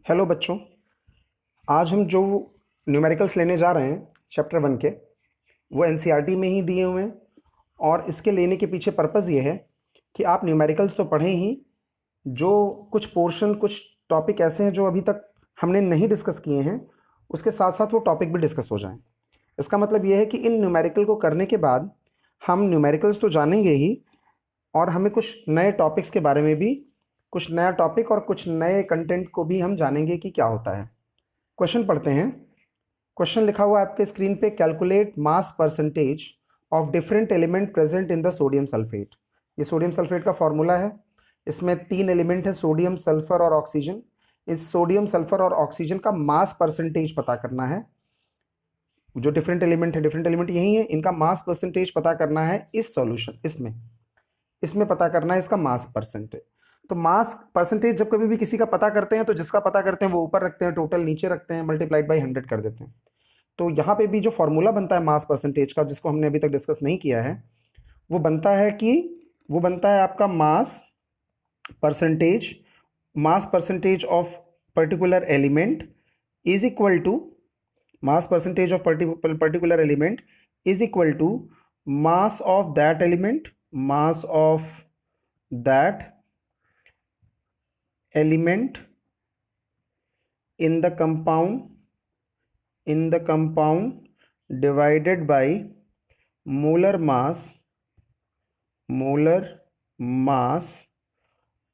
Hello बच्चों। आज हम जो न्यूमेरिकल्स लेने जा रहे हैं चैप्टर 1 के, वो एनसीईआरटी में ही दिए हुए हैं। और इसके लेने के पीछे पर्पज़ ये है कि आप न्यूमेरिकल्स तो पढ़ें ही, जो कुछ पोर्शन कुछ टॉपिक ऐसे हैं जो अभी तक हमने नहीं डिस्कस किए हैं, उसके साथ साथ वो टॉपिक भी डिस्कस हो जाएं। इसका मतलब ये है कि इन न्यूमेरिकल को करने के बाद हम न्यूमेरिकल्स तो जानेंगे ही, और हमें कुछ नए टॉपिक्स के बारे में भी, कुछ नया टॉपिक और कुछ नए कंटेंट को भी हम जानेंगे कि क्या होता है। क्वेश्चन पढ़ते हैं। क्वेश्चन लिखा हुआ है आपके स्क्रीन पे, calculate mass percentage of different element present in the sodium sulphate. ये सोडियम सल्फेट का फॉर्मूला है। इसमें 3 एलिमेंट है, सोडियम, सल्फर और ऑक्सीजन। इस सोडियम, सल्फर और ऑक्सीजन का मास परसेंटेज पता करना है। जो डिफरेंट एलिमेंट यही है, इनका मास परसेंटेज पता करना है। इस सॉल्यूशन इसमें पता करना है इसका मास परसेंटेज। तो मास परसेंटेज जब कभी भी किसी का पता करते हैं तो जिसका पता करते हैं वो ऊपर रखते हैं, टोटल नीचे रखते हैं, मल्टीप्लाइड बाई 100 कर देते हैं। तो यहाँ पे भी जो फॉर्मूला बनता है मास परसेंटेज का, जिसको हमने अभी तक डिस्कस नहीं किया है, वो बनता है आपका mass percentage of particular element is equal to mass percentage of particular element is equal to mass of that element in the compound divided by molar mass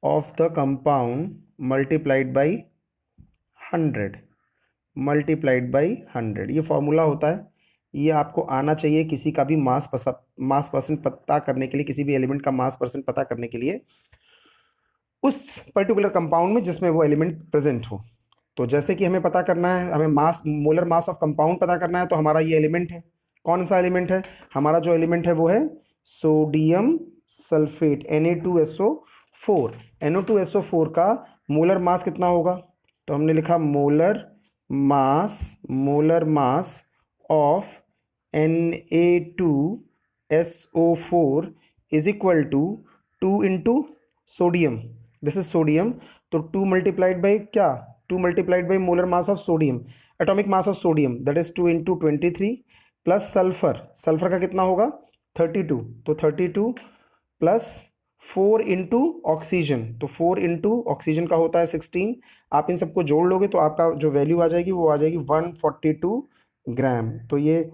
of the compound multiplied by 100 ये formula होता है। ये आपको आना चाहिए किसी का भी मास परसेंट पता करने के लिए, किसी भी एलिमेंट का मास परसेंट पता करने के लिए उस पर्टिकुलर कंपाउंड में जिसमें वो एलिमेंट प्रेजेंट हो। तो जैसे कि हमें पता करना है, हमें मोलर मास ऑफ कंपाउंड पता करना है, तो हमारा ये एलिमेंट है। कौन सा एलिमेंट है? हमारा जो एलिमेंट है वो है सोडियम सल्फेट, Na2SO4। Na2SO4 का मोलर मास कितना होगा? तो हमने लिखा molar mass of Na2SO4 is equal to 2 into sodium, this is sodium, तो 2 मल्टीप्लाइड बाई क्या? 2 multiplied by molar mass of sodium, atomic mass of sodium, that is 2 into 23 plus sulphur का कितना होगा? 32, तो 32 प्लस 4 इंटू ऑक्सीजन, तो 4 into oxygen का होता है 16। आप इन सबको जोड़ लोगे तो आपका जो वैल्यू आ जाएगी वो आ जाएगी 142 ग्राम। तो ये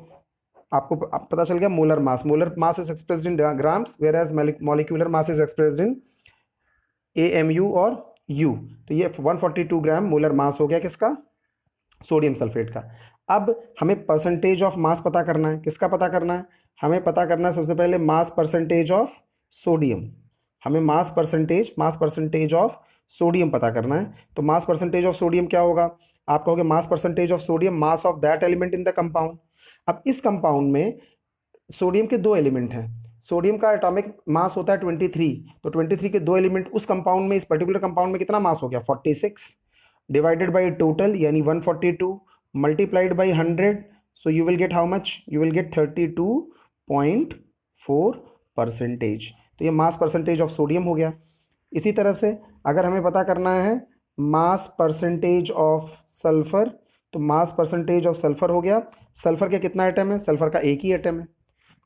आपको पता चल गया molar mass is expressed in grams, whereas molecular mass is expressed in AMU और U। तो ये 142 ग्राम मोलर मास हो गया किसका? सोडियम सल्फेट का। अब हमें परसेंटेज ऑफ मास पता करना है। किसका पता करना है? हमें पता करना है सबसे पहले मास परसेंटेज ऑफ सोडियम। हमें मास परसेंटेज ऑफ सोडियम पता करना है। तो मास परसेंटेज ऑफ सोडियम क्या होगा? आप कहोगे मास percentage of sodium, mass of that element in the compound. अब इस कंपाउंड में सोडियम के 2 एलिमेंट हैं। सोडियम का एटॉमिक मास होता है 23, तो 23 के 2 एलिमेंट उस कंपाउंड में, इस पर्टिकुलर कंपाउंड में कितना मास हो गया? 46 डिवाइडेड बाई टोटल यानी 142 multiplied by 100, so you will get how much? You will get 32.4%। तो ये मास परसेंटेज ऑफ सोडियम हो गया। इसी तरह से अगर हमें पता करना है मास परसेंटेज ऑफ सल्फर, तो मास परसेंटेज ऑफ सल्फर हो गया। सल्फर के कितना एटम है? सल्फर का एक ही एटम है,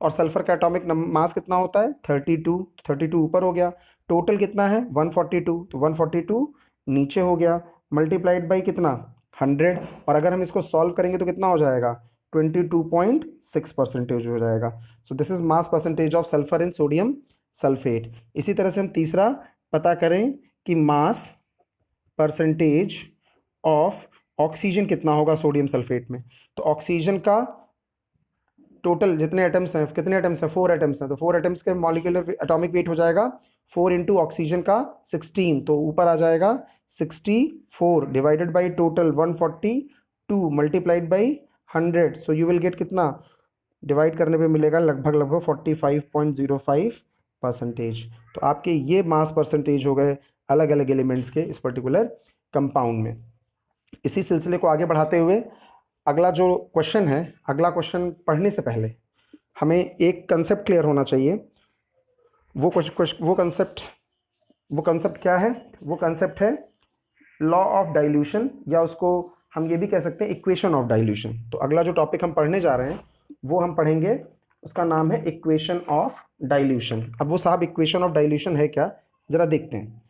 और सल्फर का एटॉमिक मास कितना होता है? 32 ऊपर हो गया। टोटल कितना है? 142, तो 142 नीचे हो गया, मल्टीप्लाइड बाई कितना? 100। और अगर हम इसको सॉल्व करेंगे तो कितना हो जाएगा? 22.6% हो जाएगा। सो this is mass percentage of sulphur in sodium sulphate. इसी तरह से हम तीसरा पता करें कि मास परसेंटेज ऑफ ऑक्सीजन कितना होगा सोडियम सल्फेट में। तो ऑक्सीजन का टोटल जितने एटम्स हैं, कितने एटम्स हैं? 4 एटम्स हैं, तो 4 एटम्स के मॉलिक्यूलर एटॉमिक वेट हो जाएगा 4 इंटू ऑक्सीजन का 16, तो ऊपर आ जाएगा 64 divided by total 142 multiplied by 100, so you will get कितना? डिवाइड करने पे मिलेगा लगभग 45.05%। तो आपके ये मास परसेंटेज हो गए अलग अलग एलिमेंट्स के इस पर्टिकुलर कंपाउंड में। इसी सिलसिले को आगे बढ़ाते हुए अगला जो क्वेश्चन है, अगला क्वेश्चन पढ़ने से पहले हमें एक कंसेप्ट क्लियर होना चाहिए। वो कंसेप्ट क्या है? वो कंसेप्ट है लॉ ऑफ डाइल्यूशन, या उसको हम ये भी कह सकते हैं इक्वेशन ऑफ डाइल्यूशन। तो अगला जो टॉपिक हम पढ़ने जा रहे हैं वो हम पढ़ेंगे, उसका नाम है इक्वेशन ऑफ डाइल्यूशन। अब वो साहब इक्वेशन ऑफ डाइल्यूशन है क्या, जरा देखते हैं।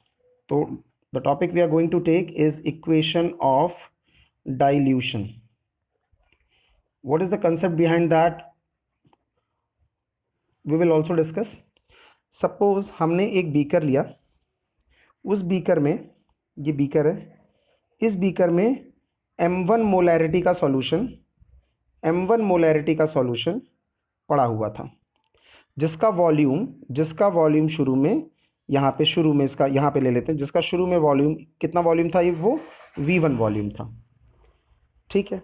तो the topic we are going to take is equation of dilution. What is the concept behind that we will also discuss. Suppose हमने एक बीकर लिया, उस बीकर में, ये बीकर है, इस बीकर में m1 मोलैरिटी का सॉल्यूशन, m1 मोलैरिटी का सॉल्यूशन पड़ा हुआ था, जिसका वॉल्यूम शुरू में, यहाँ पे शुरू में इसका यहाँ पे ले लेते हैं, जिसका शुरू में वॉल्यूम कितना वॉल्यूम था, ये वो v1 वॉल्यूम था। ठीक है,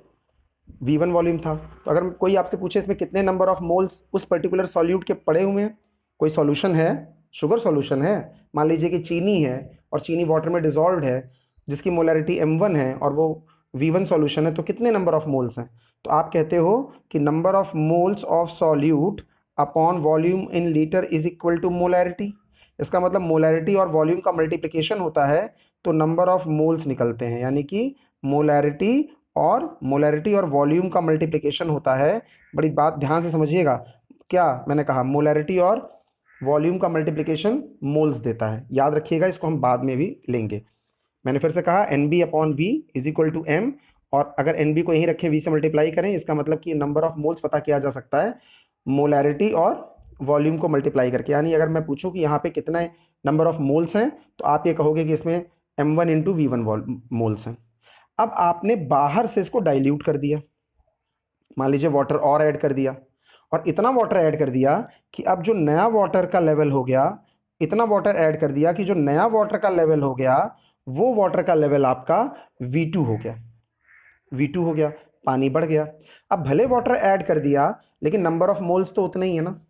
v1 वॉल्यूम था। तो अगर कोई आपसे पूछे इसमें कितने नंबर ऑफ मोल्स उस पर्टिकुलर सॉल्यूट के पड़े हुए हैं, कोई सॉल्यूशन है, शुगर सॉल्यूशन है, मान लीजिए कि चीनी है और चीनी वाटर में डिजॉल्व है, जिसकी मोलैरिटी m1 है और वो v1 सॉल्यूशन है, तो कितने नंबर ऑफ मोल्स हैं। तो आप कहते हो कि number of moles of solute upon volume in litre is equal to molarity. इसका मतलब मोलैरिटी और वॉल्यूम का मल्टीप्लिकेशन होता है तो नंबर ऑफ मोल्स निकलते हैं, यानी कि मोलैरिटी और वॉल्यूम का मल्टीप्लिकेशन होता है। बड़ी बात ध्यान से समझिएगा, क्या मैंने कहा, मोलैरिटी और वॉल्यूम का मल्टीप्लिकेशन मोल्स देता है, याद रखिएगा, इसको हम बाद में भी लेंगे। मैंने फिर से कहा NB upon V is equal to M, और अगर NB को यहीं रखें, V से मल्टीप्लाई करें, इसका मतलब कि नंबर ऑफ मोल्स पता किया जा सकता है मोलैरिटी और वॉल्यूम को मल्टीप्लाई करके। यानी अगर मैं पूछूं कि यहाँ पे कितने नंबर ऑफ मोल्स हैं, तो आप ये कहोगे कि इसमें m1 इंटू V1 मोल्स हैं। अब आपने बाहर से इसको डाइल्यूट कर दिया, मान लीजिए वाटर और ऐड कर दिया, और इतना वाटर ऐड कर दिया कि अब जो नया वाटर का लेवल हो गया, इतना वाटर ऐड कर दिया कि जो नया वाटर का लेवल हो गया, वो वाटर का लेवल आपका V2 हो गया, V2 हो गया, पानी बढ़ गया। अब भले वाटर ऐड कर दिया, लेकिन नंबर ऑफ मोल्स तो उतने ही है ना,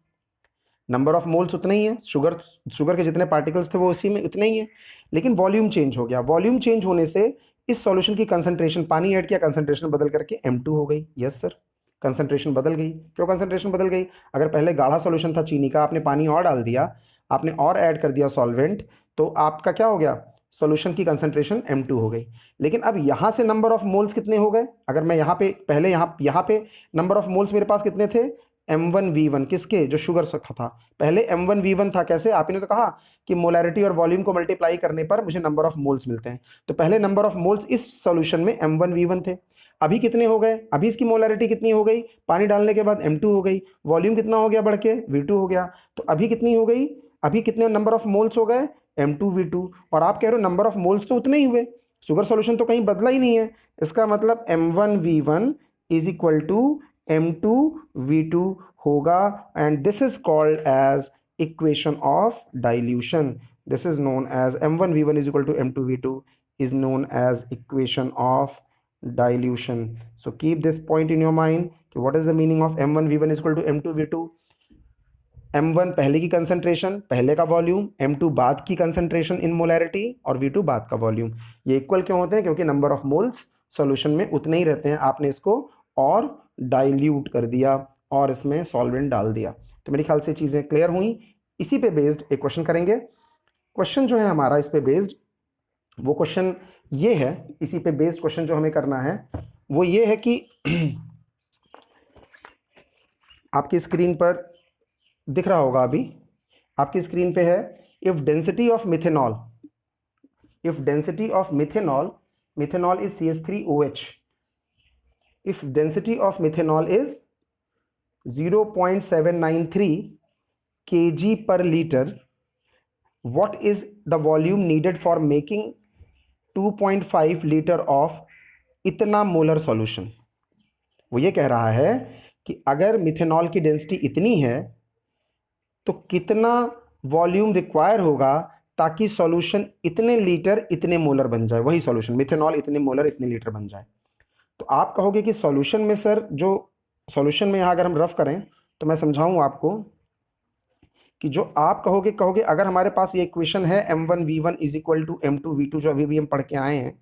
नंबर ऑफ मोल्स उतने ही है, शुगर के जितने पार्टिकल्स थे वो उसी में उतने ही है, लेकिन वॉल्यूम चेंज हो गया। वॉल्यूम चेंज होने से इस सॉल्यूशन की कंसंट्रेशन, पानी ऐड किया, कंसंट्रेशन बदल करके m2 हो गई। यस सर, कंसंट्रेशन बदल गई। क्यों कंसंट्रेशन बदल गई? अगर पहले गाढ़ा सॉल्यूशन था चीनी का, आपने पानी और डाल दिया, आपने और ऐड कर दिया सॉल्वेंट, तो आपका क्या हो गया, सॉल्यूशन की कंसंट्रेशन m2 हो गई। लेकिन अब यहाँ से नंबर ऑफ मोल्स कितने हो गए, अगर मैं यहाँ पे पहले यहाँ पे नंबर ऑफ मोल्स मेरे पास कितने थे, m1 v1, किसके, जो शुगर का था, पहले m1 v1 था। कैसे? आपने तो कहा कि मोलैरिटी और वॉल्यूम को मल्टीप्लाई करने पर मुझे नंबर ऑफ मोल्स मिलते हैं, तो पहले नंबर ऑफ मोल्स इस सॉल्यूशन में m1 v1 थे। अभी कितने हो गए, अभी इसकी मोलैरिटी कितनी हो गई, पानी डालने के बाद m2 हो गई, वॉल्यूम कितना हो गया बढ़ के, v2 हो गया। तो अभी कितनी हो गई, अभी कितने नंबर ऑफ मोल्स हो गए, m2 v2, और आप कह रहे हो नंबर ऑफ मोल्स तो उतने ही हुए, शुगर सॉल्यूशन तो कहीं बदला ही नहीं है। इसका मतलब m1 v1 is equal to m2 v2 होगा, and this is called as equation of dilution. This is known as m1 v1 is equal to m2 v2 is known as equation of dilution. So keep this point in your mind कि what is the meaning of m1 v1 is equal to m2 v2। m1 पहले की concentration, पहले का volume, m2 बाद की concentration in molarity, और v2 बाद का वॉल्यूम। ये इक्वल क्यों होते हैं? क्योंकि नंबर ऑफ मोल्स सॉल्यूशन में उतने ही रहते हैं, आपने इसको और डाइल्यूट कर दिया और इसमें सॉल्वेंट डाल दिया। तो मेरे ख्याल से चीज़ें क्लियर हुई। इसी पे बेस्ड एक क्वेश्चन करेंगे। क्वेश्चन जो है हमारा इस पे बेस्ड, वो क्वेश्चन ये है, इसी पे बेस्ड क्वेश्चन जो हमें करना है वो ये है कि आपकी स्क्रीन पर दिख रहा होगा, अभी आपकी स्क्रीन पे है, if density of methanol, if density of methanol, methanol is CH3OH, if density of methanol is 0.793 kg per liter, what is the volume needed for making 2.5 liter of इतना मोलर सॉल्यूशन। वो ये कह रहा है कि अगर मिथेनॉल की density इतनी है तो कितना वॉल्यूम रिक्वायर होगा ताकि सॉल्यूशन इतने लीटर इतने मोलर बन जाए, वही सॉल्यूशन मिथेनॉल इतने मोलर इतने लीटर बन जाए। तो आप कहोगे कि सॉल्यूशन में सर, जो सॉल्यूशन में यहाँ अगर हम रफ करें तो मैं समझाऊँ आपको कि जो आप कहोगे अगर हमारे पास ये इक्वेशन है m1 v1 is equal to m2 v2 जो अभी भी हम पढ़ के आए हैं,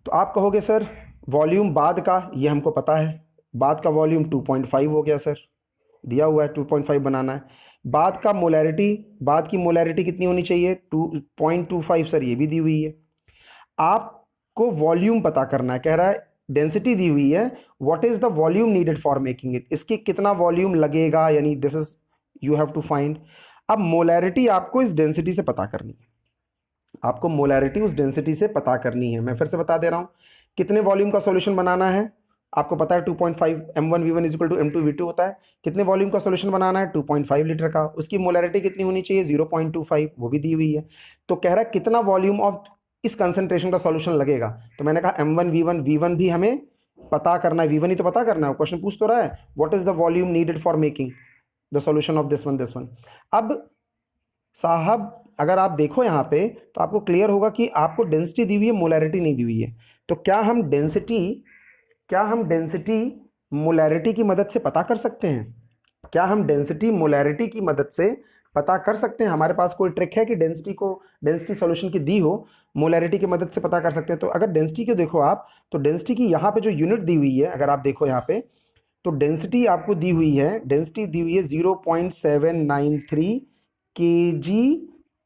तो आप कहोगे सर वॉल्यूम बाद का, ये हमको पता है, बाद का वॉल्यूम 2.5 हो गया सर, दिया हुआ है 2.5 बनाना है। बाद का मोलैरिटी, बाद की मोलैरिटी कितनी होनी चाहिए, 2.25 सर, ये भी दी हुई है। आप आपको वॉल्यूम पता करना है। कह रहा है डेंसिटी दी हुई है, what is the volume needed for making it, इसकी कितना वॉल्यूम लगेगा, यानी this is you have to find. अब मोलैरिटी आपको इस डेंसिटी से पता करनी है, आपको मोलैरिटी उस डेंसिटी से पता करनी है। मैं फिर से बता दे रहा हूं, कितने वॉल्यूम का सॉल्यूशन बनाना है, आपको पता है 2.5 m1v1 is equal to m2v2 होता है। कितने वॉल्यूम का सॉल्यूशन बनाना है, 2.5 लीटर का। उसकी मोलैरिटी कितनी होनी चाहिए, 0.25, वो भी दी हुई है। तो कह रहा है कितना वॉल्यूम ऑफ इस कंसेंट्रेशन का सॉल्यूशन लगेगा। तो मैंने कहा m1v1, v1 भी हमें पता करना है, v1 ही तो पता करना है, क्वेश्चन पूछ तो रहा है what is the volume needed for making the solution of this one. अब साहब अगर आप देखो यहाँ पे तो आपको क्लियर होगा कि आपको डेंसिटी दी हुई है, मोलैरिटी नहीं दी हुई है। तो क्या हम डेंसिटी मोलैरिटी की मदद से पता कर सकते हैं? क्या हम डेंसिटी मोलैरिटी की मदद से पता कर सकते हैं? हमारे पास कोई ट्रिक है कि डेंसिटी सॉल्यूशन की दी हो, मोलैरिटी की मदद से पता कर सकते हैं? तो अगर डेंसिटी को देखो आप, तो डेंसिटी की यहाँ पे जो यूनिट दी हुई है, अगर आप देखो यहाँ पे, तो डेंसिटी आपको दी हुई है, डेंसिटी दी हुई है 0.793 kg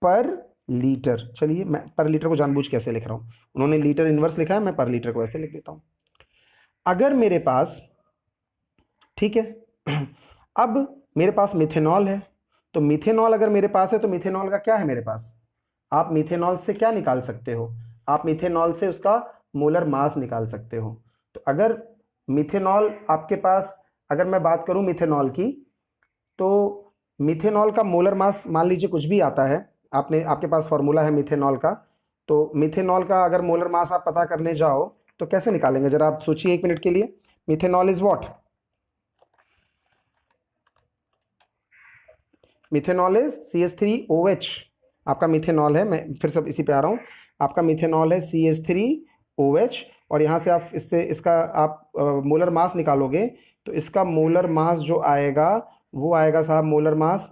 पर लीटर। चलिए मैं पर लीटर को जानबूझ के ऐसे लिख रहा हूँ, उन्होंने लीटर इनवर्स लिखा है, मैं पर लीटर को ऐसे लिख देता हूँ। अगर मेरे पास, ठीक है, अब मेरे पास मिथेनॉल है, तो मिथेनॉल अगर मेरे पास है तो मिथेनॉल का क्या है मेरे पास, आप मिथेनॉल से क्या निकाल सकते हो, आप मिथेनॉल से उसका मोलर मास निकाल सकते हो। तो अगर मिथेनॉल आपके पास, अगर मैं बात करूं मिथेनॉल की, तो मिथेनॉल का मोलर मास मान लीजिए कुछ भी आता है, आपके पास फॉर्मूला है मिथेनॉल का, तो मिथेनॉल का अगर मोलर मास आप पता करने जाओ तो कैसे निकालेंगे, जरा आप सोचिए 1 मिनट के लिए। Methanol is what, methanol is CH3OH, आपका मिथेनॉल है, मैं फिर सब इसी पे आ रहा हूँ, आपका मिथेनॉल है CH3OH, और यहाँ से आप इसका आप मोलर मास निकालोगे, तो इसका मोलर मास जो आएगा वो आएगा साहब, मोलर मास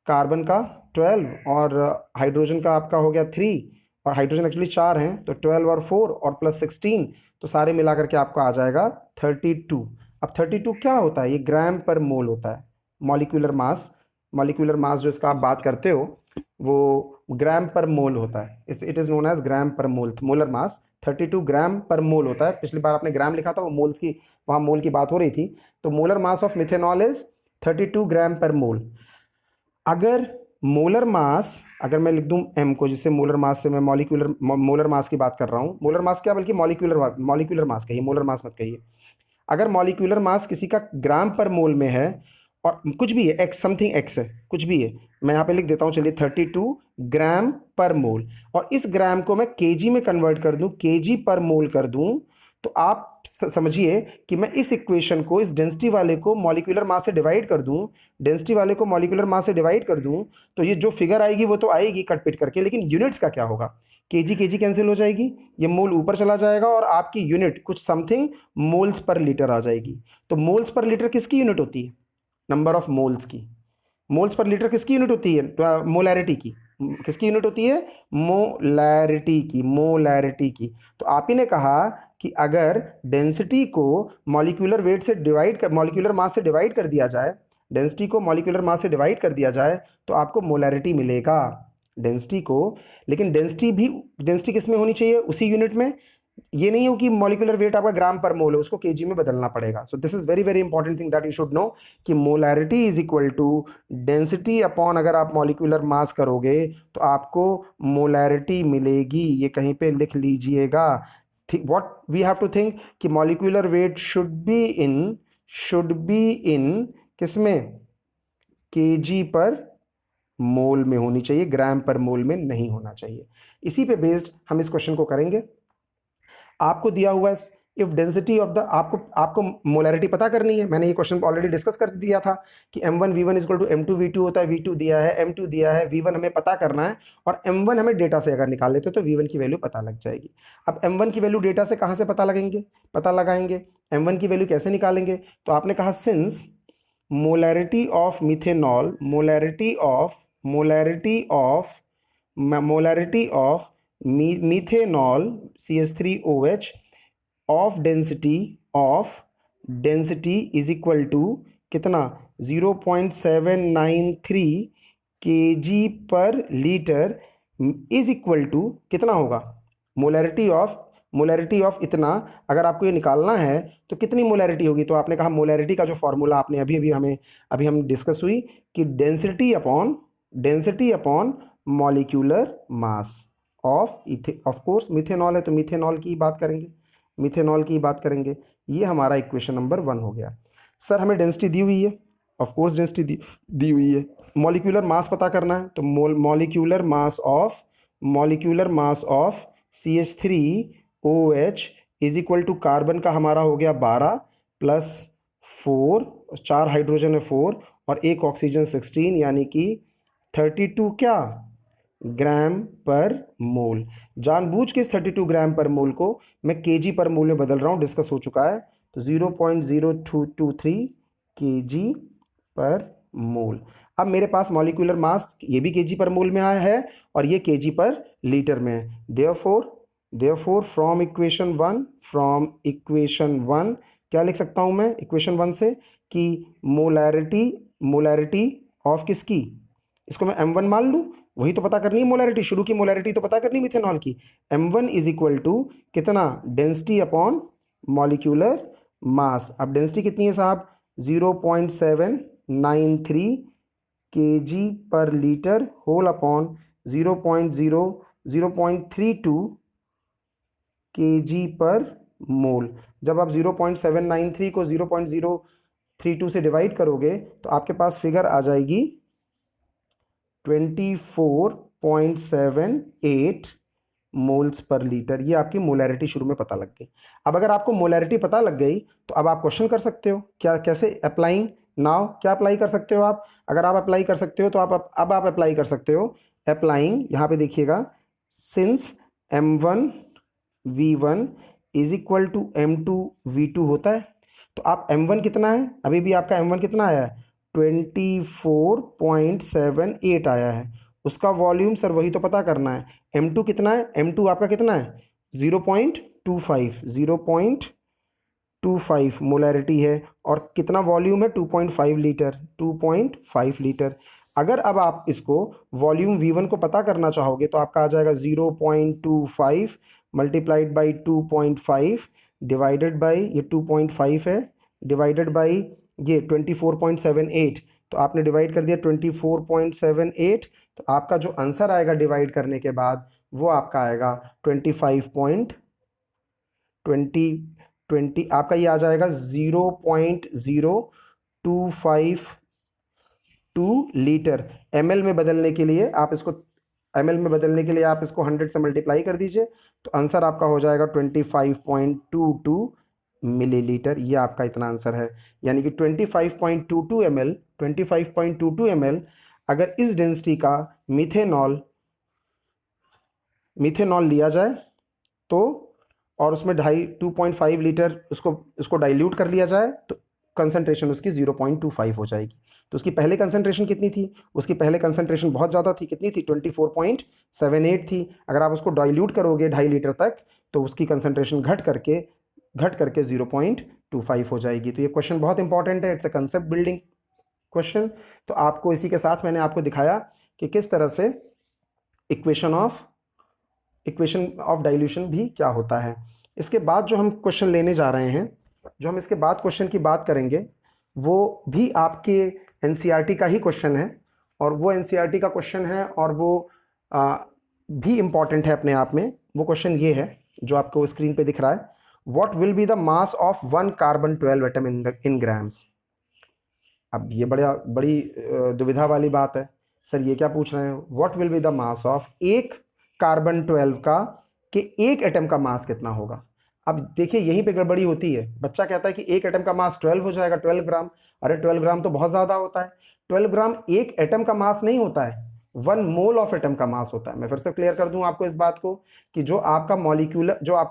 कार्बन का 12 और हाइड्रोजन का आपका हो गया 3, और हाइड्रोजन एक्चुअली 4 हैं, तो 12 और 4 और प्लस 16, तो सारे मिला करके आपका आ जाएगा 32। अब 32 क्या होता है, ये ग्राम पर मोल होता है। मॉलिक्यूलर मास जो इसका आप बात करते हो वो ग्राम पर मोल होता है, it is known as gram पर मोल। मोलर मास 32 ग्राम पर मोल होता है। पिछली बार आपने ग्राम लिखा था, वो मोल्स की, वहाँ मोल की बात हो रही थी। तो molar mass of methanol is 32 ग्राम पर मोल। अगर मोलर मास, अगर मैं लिख दूं m को, जिससे मोलर मास से मैं मोलर मास की बात कर रहा हूं, मोलर मास क्या बल्कि मॉलिक्यूलर मास कहिए, मोलर मास मत कहिए। अगर मॉलिक्यूलर मास किसी का ग्राम पर मोल में है, और कुछ भी है, एक्स समथिंग एक्स है, कुछ भी है, मैं यहाँ पे लिख देता हूँ, चलिए 32 ग्राम पर मोल, और इस ग्राम को मैं केजी में कन्वर्ट कर दूं, केजी पर मोल कर दूं, तो आप समझिए कि मैं इस इक्वेशन को, इस डेंसिटी वाले को मॉलिक्यूलर मास से डिवाइड कर दूं, डेंसिटी वाले को मॉलिक्यूलर मास से डिवाइड कर दूं, तो ये जो फिगर आएगी वो तो आएगी कट पिट करके, लेकिन यूनिट्स का क्या होगा, केजी केजी कैंसिल हो जाएगी, ये मोल ऊपर चला जाएगा, और आपकी यूनिट कुछ समथिंग मोल्स पर लीटर आ जाएगी। तो मोल्स पर लीटर किसकी यूनिट होती है, नंबर ऑफ मोल्स की। मोल्स पर लीटर किसकी यूनिट होती है, मोलैरिटी की। किसकी यूनिट होती है, मोलैरिटी की। तो आप ही ने कहा कि अगर डेंसिटी को मॉलिक्यूलर वेट से मॉलिक्यूलर मास से डिवाइड कर दिया जाए, डेंसिटी को मॉलिक्यूलर मास से डिवाइड कर दिया जाए, तो आपको मोलैरिटी मिलेगा डेंसिटी को। लेकिन डेंसिटी किस में होनी चाहिए, उसी यूनिट में। ये नहीं हो कि मॉलिक्यूलर वेट आपका ग्राम पर मोल है, उसको केजी में बदलना पड़ेगा। So this is very very important thing that you should know, कि molarity is equal to density upon, अगर आप मॉलिक्यूलर मास करोगे तो आपको मोलैरिटी मिलेगी। ये कहीं पे लिख लीजिएगा। What we have to think कि molecular weight should be in किसमें, केजी पर मोल में होनी चाहिए, ग्राम पर मोल में नहीं होना चाहिए। इसी पे बेस्ड हम इस क्वेश्चन को करेंगे। आपको दिया हुआ है इफ डेंसिटी ऑफ द, आपको मोलैरिटी पता करनी है। मैंने ये क्वेश्चन ऑलरेडी डिस्कस कर दिया था कि m1v1 इक्वल टू m2v2 होता है, v2 दिया है, m2 दिया है, v1 हमें पता करना है, और m1 हमें डेटा से अगर निकाल लेते तो v1 की वैल्यू पता लग जाएगी। अब m1 की वैल्यू डेटा से कहाँ से पता लगाएंगे, m1 की वैल्यू कैसे निकालेंगे? तो आपने कहा since molarity of methanol, molarity of methanol CH3OH of density is equal to कितना, 0.793 kg पर लीटर, इज इक्वल टू कितना होगा, मोलैरिटी ऑफ मोलैरिटी ऑफ इतना, अगर आपको ये निकालना है तो कितनी मोलैरिटी होगी, तो आपने कहा मोलैरिटी का जो फॉर्मूला आपने अभी हम डिस्कस हुई कि density upon molecular mass of of course methanol है तो मिथेनॉल की बात करेंगे, ये हमारा इक्वेशन नंबर 1 हो गया। सर हमें डेंसिटी दी हुई है, ऑफ कोर्स डेंसिटी दी हुई है, मॉलिक्यूलर मास पता करना है तो molecular mass of CH3OH is equal to carbon का हमारा हो गया 12 प्लस 4, 4 हाइड्रोजन है 4 और एक ऑक्सीजन 16, यानी कि 32 क्या ग्राम पर मोल। जानबूझ के इस 32 ग्राम पर मोल को मैं केजी पर मोल में बदल रहा हूँ, डिस्कस हो चुका है, तो 0.0223 केजी पर मोल। अब मेरे पास मॉलिक्यूलर मास ये भी केजी पर मोल में आया है और ये केजी पर लीटर में है। देयरफॉर फ्रॉम इक्वेशन 1 क्या लिख सकता हूँ मैं इक्वेशन 1 से कि मोलैरिटी ऑफ किसकी, इसको मैं m1 मान लूँ, वही तो पता करनी है मोलैरिटी, शुरू की मोलैरिटी तो पता करनी मिथेनॉल की। m1 इज इक्वल टू कितना, डेंसिटी अपॉन मॉलिक्यूलर मास। अब डेंसिटी कितनी है साहब, 0.793 केजी पर लीटर होल अपॉन 0.32 केजी पर मोल। जब आप 0.793 को 0.032 से डिवाइड करोगे तो आपके पास फिगर आ जाएगी 24.78 मोल्स पर लीटर। ये आपकी मोलैरिटी शुरू में पता लग गई। अब अगर आपको मोलैरिटी पता लग गई तो अब आप क्वेश्चन कर सकते हो, क्या कैसे अप्लाइंग नाउ, क्या अप्लाई कर सकते हो आप, अगर आप अप्लाई कर सकते हो तो अब आप अप्लाई कर सकते हो अप्लाइंग, यहाँ पे देखिएगा, since m1 v1 is equal to m2 v2 होता है, तो आप m1 कितना है, अभी भी आपका m1 कितना आया है, 24.78 आया है, उसका वॉल्यूम सर वही तो पता करना है। m2 कितना है, m2 आपका कितना है 0.25 मोलैरिटी है और कितना वॉल्यूम है 2.5 लीटर। अगर अब आप इसको वॉल्यूम v1 को पता करना चाहोगे तो आपका आ जाएगा 0.25 मल्टीप्लाइड बाई 2.5 डिवाइडेड बाई, ये 2.5 है, डिवाइडेड बाई ये 24.78, तो आपने डिवाइड कर दिया 24.78, तो आपका जो आंसर आएगा डिवाइड करने के बाद वो आपका आएगा 25.20 आपका ये आ जाएगा 0.0252 लीटर। ml में बदलने के लिए आप इसको 100 से मल्टीप्लाई कर दीजिए तो आंसर आपका हो जाएगा 25.22 मिलीलीटर। ये आपका इतना आंसर है, यानी कि 25.22 ml अगर इस डेंसिटी का मिथेनॉल लिया जाए तो, और उसमें 2.5 लीटर इसको डाइल्यूट कर लिया जाए तो कंसंट्रेशन उसकी 0.25 हो जाएगी। तो उसकी पहले कंसंट्रेशन कितनी थी, उसकी पहले कंसंट्रेशन बहुत ज़्यादा थी, कितनी थी 24.78 थी। अगर आप उसको डाइल्यूट करोगे 2.5 लीटर तक तो उसकी कंसंट्रेशन घट करके 0.25 हो जाएगी। तो ये क्वेश्चन बहुत इंपॉर्टेंट है, it's a concept building question. तो आपको इसी के साथ मैंने आपको दिखाया कि किस तरह से इक्वेशन ऑफ डाइल्यूशन भी क्या होता है। इसके बाद जो हम क्वेश्चन लेने जा रहे हैं, जो हम इसके बाद क्वेश्चन की बात करेंगे वो भी आपके एनसीईआरटी का ही क्वेश्चन है, और वो एनसीईआरटी का क्वेश्चन है और वो भी इम्पॉर्टेंट है अपने आप में। वो क्वेश्चन ये है जो आपको स्क्रीन पे दिख रहा है, what will be the mass of 1 carbon 12 atom in grams. अब ये बड़ी दुविधा वाली बात है, सर ये क्या पूछ रहे हैं, what will be the mass of एक कार्बन 12 का, कि एक एटम का मास कितना होगा। अब देखिए यहीं पे गड़बड़ी होती है, बच्चा कहता है कि एक एटम का मास 12 हो जाएगा, 12 ग्राम। अरे 12 ग्राम तो बहुत ज़्यादा होता है, 12 ग्राम एक एटम का मास नहीं होता है, 1 मोल ऑफ एटम का मास होता है। मैं फिर से क्लियर कर दूं आपको इस बात को कि जो आपका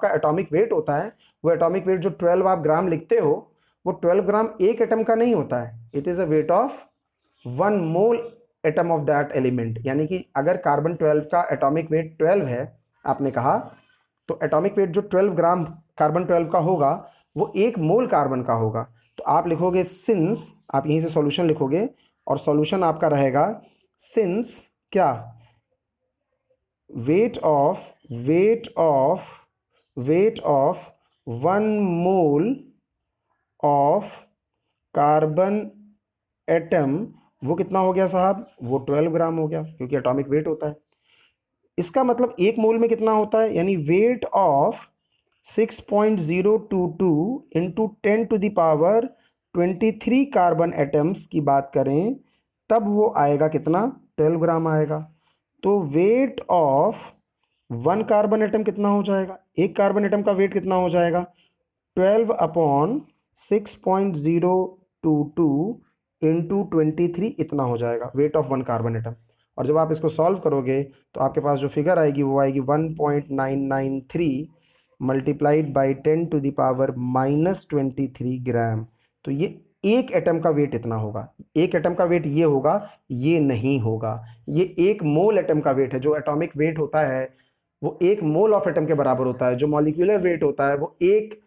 एटॉमिक वेट होता है, वो एटॉमिक वेट जो 12 आप ग्राम लिखते हो, वो 12 ग्राम एक एटम का नहीं होता है, it is a weight of 1 mole atom of that element. यानी कि अगर कार्बन 12 का एटॉमिक वेट 12 है आपने कहा, तो एटॉमिक वेट जो 12 ग्राम कार्बन 12 का होगा वो 1 मोल कार्बन का होगा। तो आप लिखोगे सिंस, आप यहीं से सॉल्यूशन लिखोगे और सॉल्यूशन आपका रहेगा सिंस क्या, weight of weight of 1 mole of carbon atom, वो कितना हो गया साहब, वो 12 ग्राम हो गया, क्योंकि एटॉमिक वेट होता है। इसका मतलब एक मोल में कितना होता है, यानी weight of 6.022 into 10⁻23 carbon atoms की बात करें, तब वो आएगा कितना, 12 ग्राम आएगा। तो वेट ऑफ 1 कार्बन एटम कितना हो जाएगा, एक कार्बन एटम का वेट कितना हो जाएगा, 12/6.022 इंटू 23 इतना हो जाएगा वेट ऑफ 1 कार्बन एटम। और जब आप इसको सॉल्व करोगे तो आपके पास जो फिगर आएगी वो आएगी 1.993 मल्टीप्लाइड बाई 10⁻⁻23 ग्राम। तो ये एक एटम का वेट इतना होगा, एक एटम का वेट ये होगा, ये नहीं होगा, ये एक मोल एटम का वेट है। जो एटॉमिक वेट होता है वो एक मोल ऑफ एटम के बराबर होता है, जो मॉलिक्यूलर वेट होता है वो एक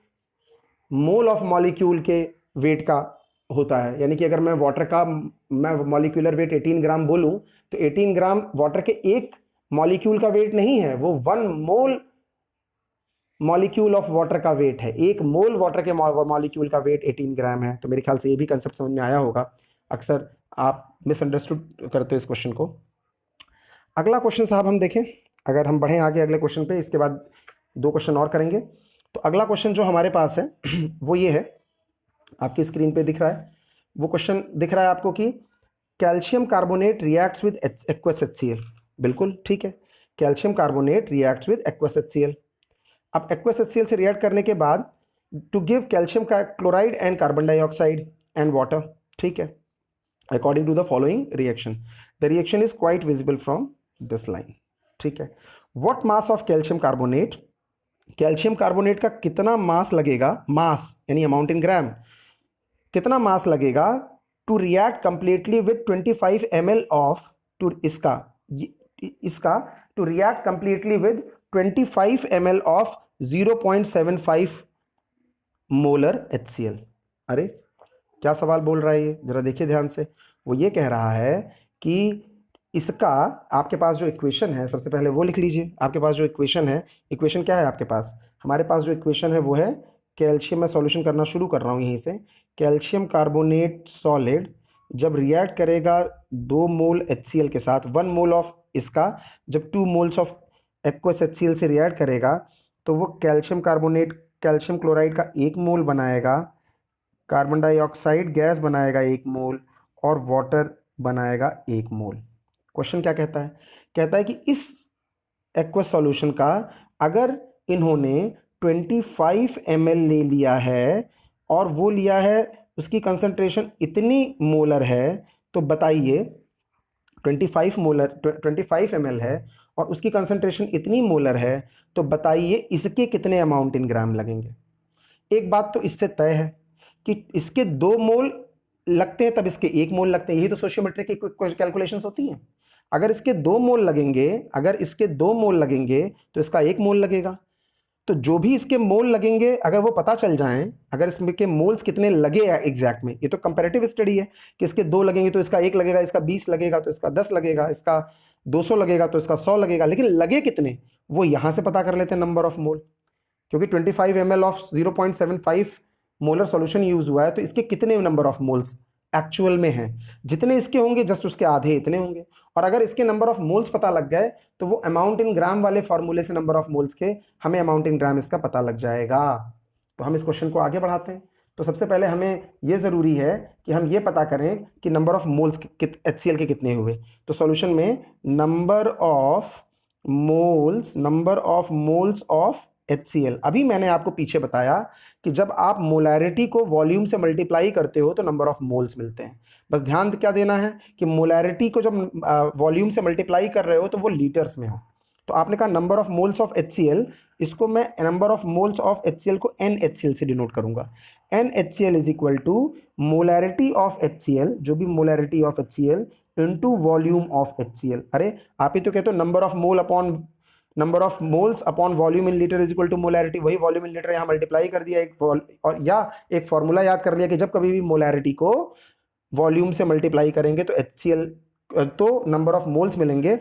मोल ऑफ मॉलिक्यूल के वेट का होता है। यानी कि अगर मैं वाटर का मैं मॉलिक्यूलर वेट 18 ग्राम बोलूं तो 18 ग्राम वाटर के एक मॉलिक्यूल का वेट नहीं है, वो 1 मोल मॉलिक्यूल ऑफ वाटर का वेट है। एक मोल वाटर के मॉलिक्यूल का वेट 18 ग्राम है। तो मेरे ख्याल से ये भी कंसेप्ट समझ में आया होगा। अक्सर आप मिसअंडरस्टूड करते हो इस क्वेश्चन को। अगला क्वेश्चन साहब हम देखें, अगर हम बढ़ें आगे अगले क्वेश्चन पे, इसके बाद 2 क्वेश्चन और करेंगे। तो अगला क्वेश्चन जो हमारे पास है वो ये है, आपकी स्क्रीन पे दिख रहा है। वो क्वेश्चन दिख रहा है आपको कि calcium carbonate reacts with aqueous HCl। बिल्कुल ठीक है, calcium carbonate reacts with aqueous HCl। अब एक्वस HCl से रिएक्ट करने के बाद to give calcium chloride and carbon dioxide and water, ठीक है, according to the following reaction. The reaction is quite visible from this line, ठीक है। What mass of calcium carbonate, calcium carbonate का कितना मास लगेगा, मास यानी अमाउंट इन ग्राम, कितना mass लगेगा to react completely with 25 ml of, to इसका to react completely with 25 ml of 0.75 molar HCl। अरे क्या सवाल बोल रहा है ये, जरा देखिए ध्यान से। वो ये कह रहा है कि इसका, आपके पास जो इक्वेशन है सबसे पहले वो लिख लीजिए। आपके पास जो इक्वेशन है, इक्वेशन क्या है आपके पास, हमारे पास जो इक्वेशन है वो है कैल्शियम, मैं सॉल्यूशन करना शुरू कर रहा हूँ यहीं से। कैल्शियम कार्बोनेट सॉलिड जब रिएक्ट करेगा 2 मोल HCl के साथ, 1 मोल ऑफ इसका जब 2 मोल्स ऑफ एक्वस HCl से रिएक्ट करेगा तो वो कैल्शियम कार्बोनेट कैल्शियम क्लोराइड का 1 मोल बनाएगा, कार्बन डाइऑक्साइड गैस बनाएगा 1 मोल, और वाटर बनाएगा 1 मोल। क्वेश्चन क्या कहता है, कहता है कि इस एक्वस सॉल्यूशन का अगर इन्होंने 25 ml ले लिया है और वो लिया है, उसकी कंसंट्रेशन इतनी मोलर है, तो बताइए 25 ml है और उसकी कंसंट्रेशन इतनी मोलर है, तो बताइए इसके कितने अमाउंट इन ग्राम लगेंगे। एक बात तो इससे तय है कि इसके 2 मोल लगते हैं तब इसके 1 मोल लगते हैं, यही तो सोशियोमेट्रिक की कैलकुलेशंस होती हैं। अगर इसके 2 मोल लगेंगे, अगर इसके 2 मोल लगेंगे तो इसका 1 मोल लगेगा। तो जो भी इसके मोल लगेंगे अगर वो पता चल जाएं, अगर इसके मोल्स कितने लगे एग्जैक्ट में, ये तो कंपैरेटिव स्टडी है कि इसके 2 लगेंगे तो इसका 1 लगेगा, इसका 20 लगेगा तो इसका 10 लगेगा, इसका 200 लगेगा तो इसका 100 लगेगा, लेकिन लगे कितने वो यहां से पता कर लेते हैं नंबर ऑफ मोल। क्योंकि 25 ml of 0.75 molar solution use हुआ है, तो इसके कितने नंबर ऑफ मोल्स एक्चुअल में हैं, जितने इसके होंगे जस्ट उसके आधे इतने होंगे। और अगर इसके नंबर ऑफ मोल्स पता लग गए तो वो अमाउंट इन ग्राम वाले फॉर्मूले से नंबर ऑफ मोल्स के हमें अमाउंट इन ग्राम इसका पता लग जाएगा। तो हम इस क्वेश्चन को आगे बढ़ाते हैं। तो सबसे पहले हमें यह जरूरी है कि हम ये पता करें कि नंबर ऑफ मोल्स HCl के कितने हुए। तो सॉल्यूशन में number of moles of HCl, अभी मैंने आपको पीछे बताया कि जब आप मोलैरिटी को वॉल्यूम से मल्टीप्लाई करते हो तो नंबर ऑफ मोल्स मिलते हैं। बस ध्यान क्या देना है कि मोलैरिटी को जब वॉल्यूम से मल्टीप्लाई कर रहे हो तो वो लीटर्स में हो। तो आपने कहा number of moles of HCl, इसको मैं number of moles of HCl को NHCl से डिनोट करूंगा। NHCl is equal to molarity of HCl, जो भी molarity of HCl into volume of HCl। अरे आप ही तो कहते हो number of moles upon volume in litre is equal to molarity, वही वॉल्यूम इन लीटर यहाँ मल्टीप्लाई कर दिया और या एक फॉर्मूला याद कर लिया कि जब कभी भी मोलैरिटी को वॉल्यूम से मल्टीप्लाई करेंगे तो HCl तो नंबर ऑफ मोल्स मिलेंगे।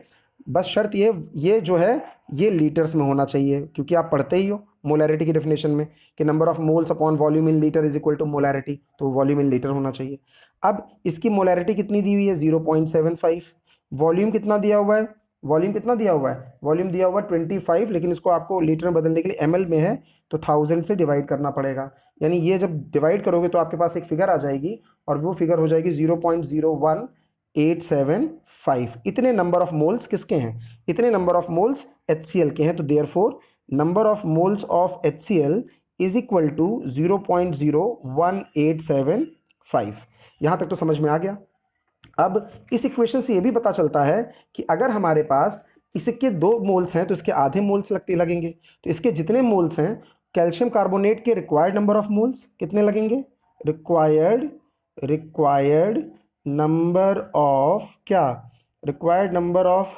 बस शर्त ये जो है ये लीटर्स में होना चाहिए, क्योंकि आप पढ़ते ही हो मोलैरिटी की डेफिनेशन में कि number of moles upon volume in litre is equal to molarity, तो वॉल्यूम इन लीटर होना चाहिए। अब इसकी मोलैरिटी कितनी दी हुई है 0.75, वॉल्यूम कितना दिया हुआ है, वॉल्यूम कितना दिया हुआ है, वॉल्यूम दिया हुआ है 25, लेकिन इसको आपको लीटर में बदलने के लिए ml में है तो 1000 से डिवाइड करना पड़ेगा। यानी ये जब डिवाइड करोगे तो आपके पास एक फिगर आ जाएगी और वो फिगर हो जाएगी 0.01875। इतने नंबर ऑफ मोल्स किसके हैं, इतने नंबर ऑफ मोल्स HCl के हैं। तो therefore number of moles of HCl is equal to 0.01875। यहाँ तक तो समझ में आ गया। अब इस इक्वेशन से ये भी पता चलता है कि अगर हमारे पास इसके 2 मोल्स हैं तो इसके आधे मोल्स लगेंगे। तो इसके जितने मोल्स हैं कैल्शियम कार्बोनेट के रिक्वायर्ड नंबर ऑफ मोल्स कितने लगेंगे, रिक्वायर्ड नंबर ऑफ क्या, required number of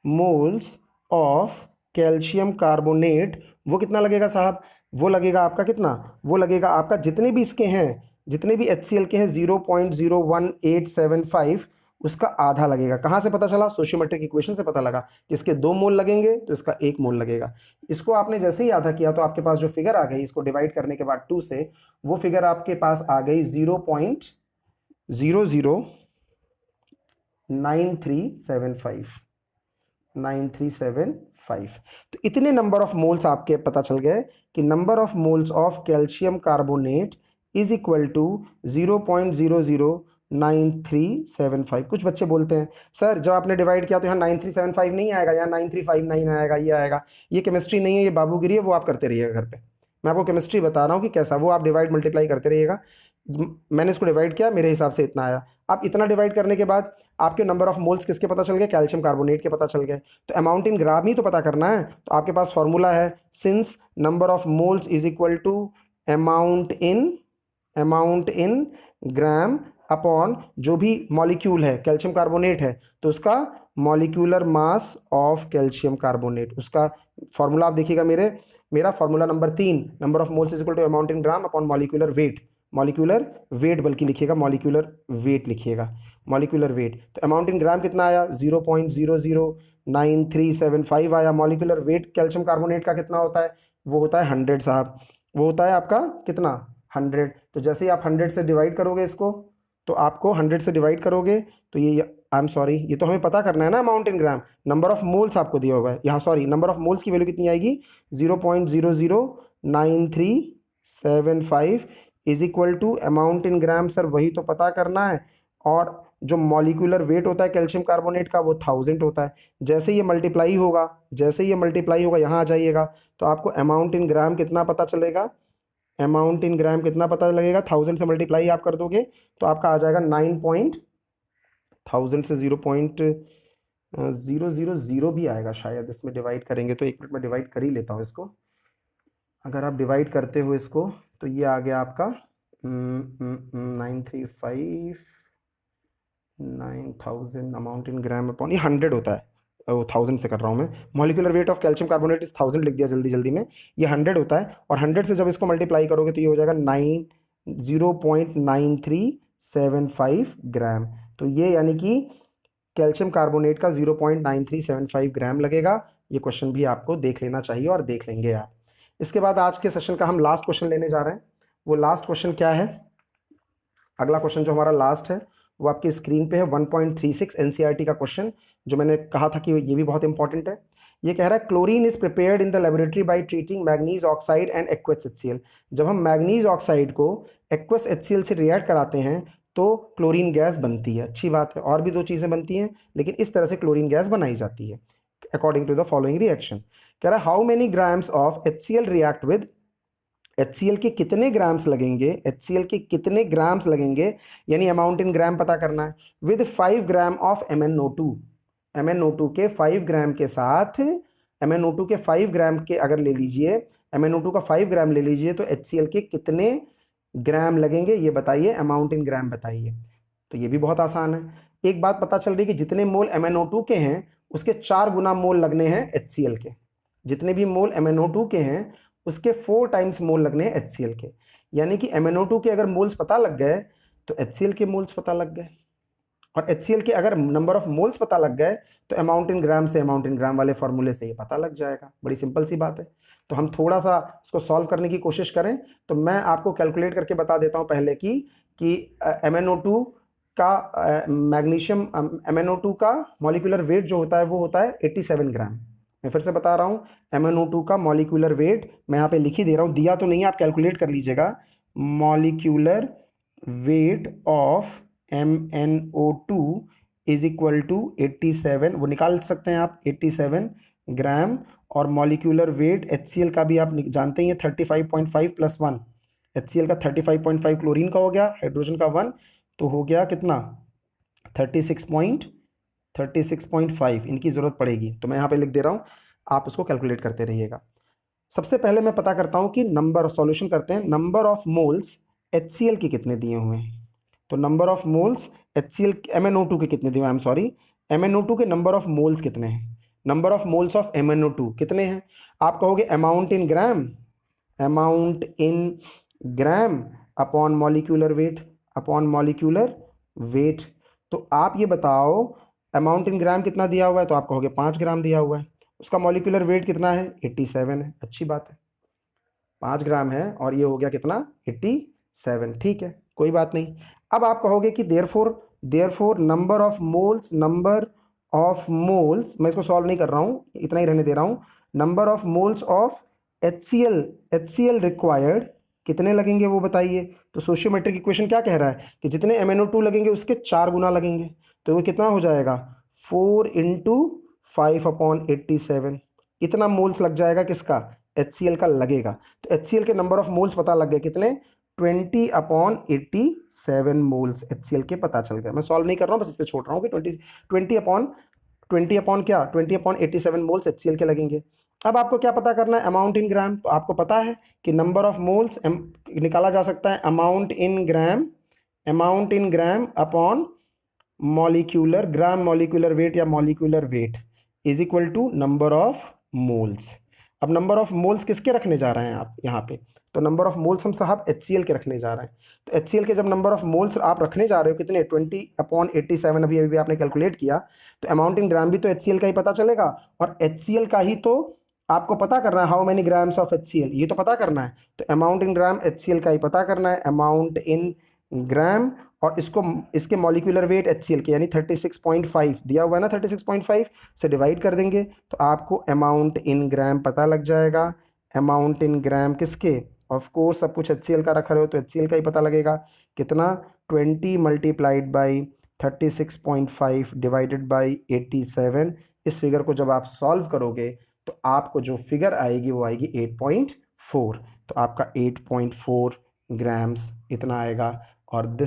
moles of calcium carbonate वो कितना लगेगा साहब, वो लगेगा आपका कितना, वो लगेगा आपका जितने भी इसके हैं, जितने भी HCl के हैं 0.01875 उसका आधा लगेगा। कहाँ से पता चला, सोशियोमेट्रिक इक्वेशन से पता लगा कि इसके 2 मोल लगेंगे तो इसका 1 मोल लगेगा। इसको आपने जैसे ही आधा किया तो आपके पास जो फिगर आ गई इसको डिवाइड करने के बाद 2 से, वो फिगर आपके पास आ गई 0.009375। तो इतने नंबर ऑफ मोल्स आपके पता चल गए कि number of moles of calcium carbonate is equal to 0.0097375। कुछ बच्चे बोलते हैं सर जब आपने डिवाइड किया तो यहाँ 9375 नहीं आएगा, यहाँ 9359 आएगा, ये आएगा। ये केमिस्ट्री नहीं है, ये बाबूगिरी है, वो आप करते रहिएगा घर पे। मैं आपको केमिस्ट्री बता रहा हूँ कि कैसा, वो आप डिवाइड मल्टीप्लाई करते रहिएगा। मैंने इसको डिवाइड किया, मेरे हिसाब से इतना आया। अब इतना डिवाइड करने के बाद आपके नंबर ऑफ मोल्स किसके पता चल गए, कैल्शियम कार्बोनेट के पता चल गए। तो अमाउंट इन ग्राम ही तो पता करना है। तो आपके पास फॉर्मूला है, since number of moles is equal to amount in gram upon जो भी मॉलिक्यूल है, कैल्शियम कार्बोनेट है तो उसका molecular mass of calcium carbonate. उसका फॉर्मूला आप देखिएगा, मेरा formula number 3, number of moles is equal to amount in gram upon molecular weight, बल्कि लिखिएगा मॉलिक्यूलर वेट लिखिएगा, मॉलिक्यूलर वेट। तो अमाउंट इन ग्राम कितना आया 0.0097375 आया। मॉलिक्यूलर वेट कैल्शियम कार्बोनेट का कितना होता है, वो होता है 100 साहब, वो होता है आपका कितना 100। तो जैसे ही आप 100 से डिवाइड करोगे इसको, तो आपको 100 से डिवाइड करोगे तो ये आई एम सॉरी, ये तो हमें पता करना है ना amount in gram, number of moles आपको दिया हुआ है यहाँ, सॉरी नंबर ऑफ मोल्स की वैल्यू कितनी आएगी 0.0097375 is equal to amount in gram. Sir वही तो पता करना है, और जो मॉलिक्यूलर वेट होता है कैल्शियम कार्बोनेट का वो 1000 होता है। जैसे ये मल्टीप्लाई होगा, यहाँ आ जाइएगा तो आपको अमाउंट इन ग्राम कितना पता चलेगा, अमाउंट इन ग्राम कितना पता लगेगा, 1000 से मल्टीप्लाई आप कर दोगे तो आपका आ जाएगा 9.1000 से 0.000 भी आएगा शायद, इसमें डिवाइड करेंगे तो 1 मिनट में डिवाइड कर ही लेता हूँ इसको। अगर आप डिवाइड करते हो इसको तो ये आ गया आपका 935 9000 अमाउंट इन ग्राम अपॉन, ये 100 होता है, 1000 से कर रहा हूँ मैं। Molecular weight of calcium carbonate is 1000 लिख दिया जल्दी में, ये 100 होता है। और 100 से जब इसको मल्टीप्लाई करोगे तो ये हो जाएगा 0.9375 ग्राम। तो ये यानी कि कैल्शियम कार्बोनेट का 0.9375 ग्राम लगेगा। ये क्वेश्चन भी आपको देख लेना चाहिए और देख लेंगे आप। इसके बाद आज के सेशन का हम लास्ट क्वेश्चन लेने जा रहे हैं। वो लास्ट क्वेश्चन क्या है, अगला क्वेश्चन जो हमारा लास्ट है वो आपकी स्क्रीन पे है 1.36 एनसीईआरटी का क्वेश्चन, जो मैंने कहा था कि ये भी बहुत इंपॉर्टेंट है। ये कह रहा है chlorine is prepared in the laboratory by treating manganese oxide and aqueous HCl। जब हम मैग्नीज ऑक्साइड को एक्वस HCl से रिएक्ट कराते हैं तो क्लोरीन गैस बनती है। अच्छी बात है, और भी 2 चीज़ें बनती हैं लेकिन इस तरह से क्लोरीन गैस बनाई जाती है according to the following reaction. कह रहा है how many grams of HCl react with, HCl के कितने ग्राम्स लगेंगे, HCl के कितने ग्राम्स लगेंगे, यानी अमाउंट इन ग्राम पता करना है, with 5 gram of MnO2। MnO2 के 5 ग्राम के साथ, MnO2 के 5 ग्राम के अगर ले लीजिए, MnO2 का 5 ग्राम ले लीजिए तो HCl के कितने ग्राम लगेंगे ये बताइए, अमाउंट इन ग्राम बताइए। तो ये भी बहुत आसान है। एक बात पता चल रही कि जितने मोल MnO2 के हैं उसके 4 गुना मोल लगने हैं HCl के। जितने भी मोल MnO2 के हैं उसके 4 टाइम्स मोल लगने हैं HCl के। यानी कि MnO2 के अगर मोल्स पता लग गए तो HCl के मोल्स पता लग गए। और HCl के अगर नंबर ऑफ मोल्स पता लग गए तो अमाउंट इन ग्राम से अमाउंट इन ग्राम वाले फॉर्मूले से ये पता लग जाएगा। बड़ी सिंपल सी बात है। तो हम थोड़ा सा इसको सॉल्व करने की कोशिश करें तो मैं आपको कैलकुलेट करके बता देता हूं पहले कि MnO2 का मैग्नीशियम MnO2 का मॉलिक्यूलर वेट जो होता है वो होता है 87 ग्राम। मैं फिर से बता रहा हूं MnO2 का मॉलिक्यूलर वेट मैं यहाँ पे लिख ही दे रहा हूं, दिया तो नहीं है, आप कैलकुलेट कर लीजिएगा। Molecular weight of MnO2 is equal to 87, वो निकाल सकते हैं आप 87 ग्राम। और मॉलिक्यूलर वेट HCl का भी आप जानते ही हैं 35.5 प्लस 1, HCl का 35.5 क्लोरीन का हो गया, हाइड्रोजन का 1, तो हो गया कितना 36.5 इनकी ज़रूरत पड़ेगी। तो मैं यहाँ पे लिख दे रहा हूँ, आप उसको कैलकुलेट करते रहिएगा। सबसे पहले मैं पता करता हूँ कि नंबर सॉल्यूशन करते हैं, नंबर ऑफ मोल्स HCl के कितने दिए हुए हैं। तो number of moles HCl MnO2 के कितने दिए हुए हैं, MnO2 के नंबर ऑफ मोल्स कितने हैं, number of moles of MnO2 कितने हैं। आप कहोगे amount in gram upon molecular weight. तो आप ये बताओ अमाउंट इन ग्राम कितना दिया हुआ है, तो आप कहोगे 5 ग्राम दिया हुआ है। उसका मॉलिक्यूलर वेट कितना है 87 है, अच्छी बात है, 5 ग्राम है और ये हो गया कितना 87, ठीक है, कोई बात नहीं। अब आप कहोगे कि देयरफॉर नंबर ऑफ मोल्स, मैं इसको सॉल्व नहीं कर रहा हूँ, इतना ही रहने दे रहा हूँ। Number of moles of HCl required कितने लगेंगे वो बताइए। तो सोशियोमेट्रिक इक्वेशन क्या कह रहा है कि जितने MnO2 लगेंगे उसके 4 गुना लगेंगे, तो वो कितना हो जाएगा 4 × 5/87, इतना मोल्स लग जाएगा, किसका HCl का लगेगा। तो HCl के नंबर ऑफ मोल्स पता लग गए कितने 20/87 मोल्स HCl के पता चल गए। मैं सॉल्व नहीं कर रहा हूँ, बस इस पे छोड़ रहा हूँ कि 20/87 मोल्स HCl के लगेंगे। अब आपको क्या पता करना है अमाउंट इन ग्राम। तो आपको पता है कि नंबर ऑफ मोल्स निकाला जा सकता है amount in gram upon molecular weight या molecular weight is equal to number of moles. अब नंबर ऑफ मोल्स किसके रखने जा रहे हैं आप यहाँ पे, तो नंबर ऑफ मोल्स हम साहब HCl के रखने जा रहे हैं। तो HCl के जब नंबर ऑफ मोल्स आप रखने जा रहे हो कितने 20/87, अभी आपने कैलकुलेट किया, तो अमाउंट इन ग्राम भी तो HCl का ही पता चलेगा, और HCl का ही तो आपको पता करना है, how many grams of HCl ये तो पता करना है। तो अमाउंट इन ग्राम HCl का ही पता करना है, अमाउंट इन ग्राम, और इसके मॉलिक्यूलर वेट HCl के यानी 36.5 दिया हुआ है ना, 36.5 से डिवाइड कर देंगे तो आपको अमाउंट इन ग्राम पता लग जाएगा। अमाउंट इन ग्राम किसके, ऑफ कोर्स सब कुछ HCl का रखा रहे हो तो HCl का ही पता लगेगा, कितना 20 × 36.5 डिवाइडेड बाई 87। इस फिगर को जब आप सॉल्व करोगे तो आपको जो फिगर आएगी वो आएगी 8.4, तो आपका 8.4 ग्राम्स इतना आएगा। और